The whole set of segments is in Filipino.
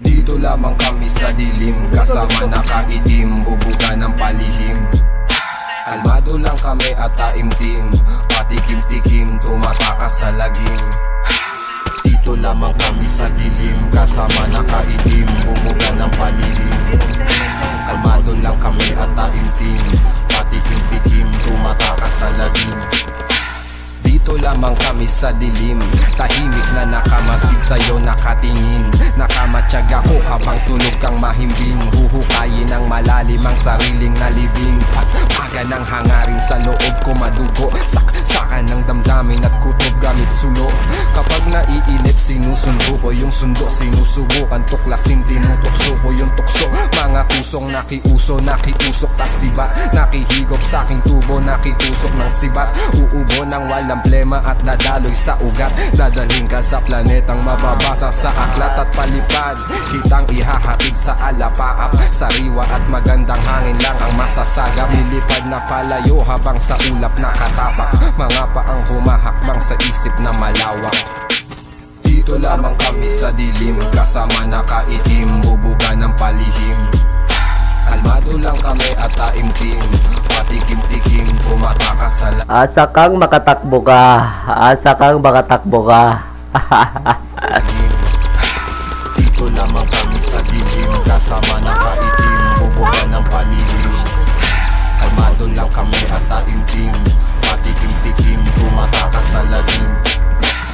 Dito lamang kami sa dilim, kasama nakaitim, bubuga ng palihim. Kalmado lang kami at taimtim, patikim-tikim, tumatakas sa lagim. Dito lamang kami sa dilim, kasama nakaitim, bubuga ng palihim. Kalmado lang kami at taimtim, patikim-tikim, tumatakas sa lagim. Dito lamang kami sa dilim, tahimik na nakamasid sa'yo nakatingin. Nakamatsyag ako habang tulog kang mahimbing, huhukayin ng malalim ang sariling nalibing. Pagpaga ng hangarin sa loob ko madugo, saksakan ng damdamin at kutob gamit sulo. Kapag naiinip sinusundo ko yung sundo, sinusubukan tuklasin, tinutokso ko yung tukso. Mga kusong nakiuso, nakiusok tas sibat, nakihigop sa aking tubo, nakitusok ng sibat. Uubo ng walang problema at dadaloy sa ugat, dadaling ka sa planetang mababasa sa aklat at palipad. Kitang ihahatid sa alapaap, sariwa at magandang hangin lang ang masasagap. Lilipad na palayo habang sa ulap nakatapak, mga paang humahakbang sa isip na malawak. Dito lamang kami sa dilim, kasama nakaitim, bubuga ng palihim. Kalmado lang kami at taimtim, patikim-tikim, tumatakas sa asa kang makatakbo ka, asa kang makatakbo ka. Dito lamang kami sa dilim, kasama nakaitim, bubuga ng palihim. Kalmado lang kami at taimtim, patikim-tikim, tumatakas sa lagim.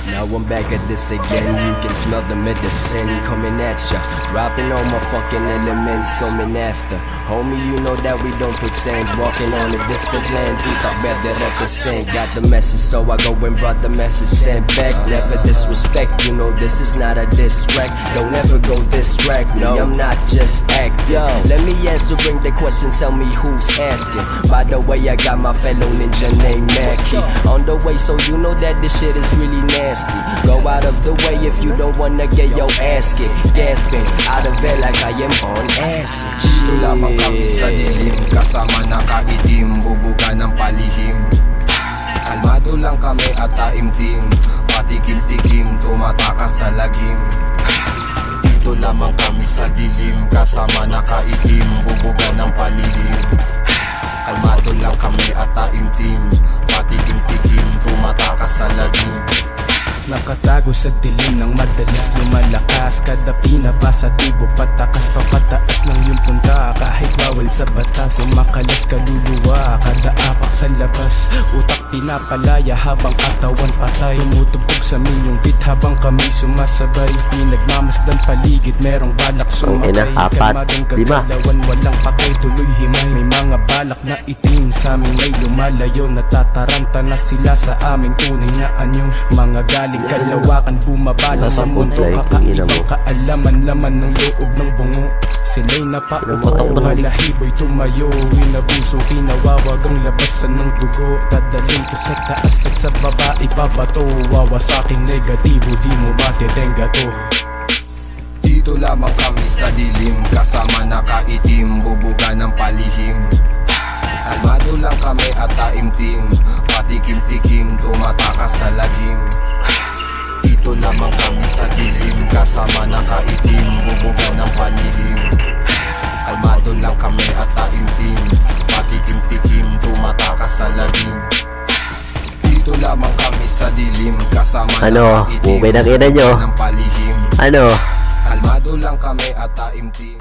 Now I'm back at this again, you can smell the medicine coming at ya, dropping all my fucking elements coming after. Homie, you know that we don't pretend, walking on a distant land, kita better represent. Got the message so I go and brought the message sent back. Never disrespect, you know this is not a diss track. Don't ever go distract me, I'm not just acting. Let me answering the question, tell me who's asking. By the way, I got my fellow ninja named Mackie on the way, so you know that this shit is really nasty. Go out of the way if you don't wanna get your ass kicked. Gasping out of it like I am on acid. Dito lamang kami sa dilim, kasama nakaitim, bubuga ng palihim. Kalmado lang kami at taimtim, patikim-tikim, tumatakas sa lagim. Dito lamang kami sa dilim, kasama nakaitim, bubuga ng palihim. Kalmado lang kami at taimtim, patikim-tikim, tumatakas sa lagim. Nakatago sa dilim ng madalas lumalakas, kada pinabasa tubo patakas, papataas lang yung punta kahit bawal sa batas. Kumakalas kaluluwa, kada apak sa labas, utak pinapalaya habang katawan patay. Tumutugtog sa minyong beat habang kami sumasabay, pinagmamasdan paligid merong balak sumakay. Kalmadong kagalawan, walang pakay, tuloy himay. May mga balak na itim sa amin ay lumalayo, natataranta na sila sa aming tunay na anyong mga galing kalawakan, bumabala sa mundo, kakaibang kaalaman, laman ng loob ng bungo. Sila'y napaupo, balahiboy tumayo, inabuso, kinawawag ang labasan ng dugo. Dadalhin ko sa taas at sa baba ibabato, wawasaking negatibo, di mo matitenga to. Dito lamang kami sa dilim, kasama nakaitim, bubuga ng palihim. Kalmado lang kami at taimtim, patikim-tikim, tumatakas sa lagim. Dito lamang kami sa dilim, kasama nakaitim, bubuga ng palihim. Kalmado lang kami at taimtim, patikim-tikim, tumatakas sa lagim. Dito lamang kami sa dilim, kasama nakaitim, bubuga ng palihim. Kalmado lang kami at taimtim.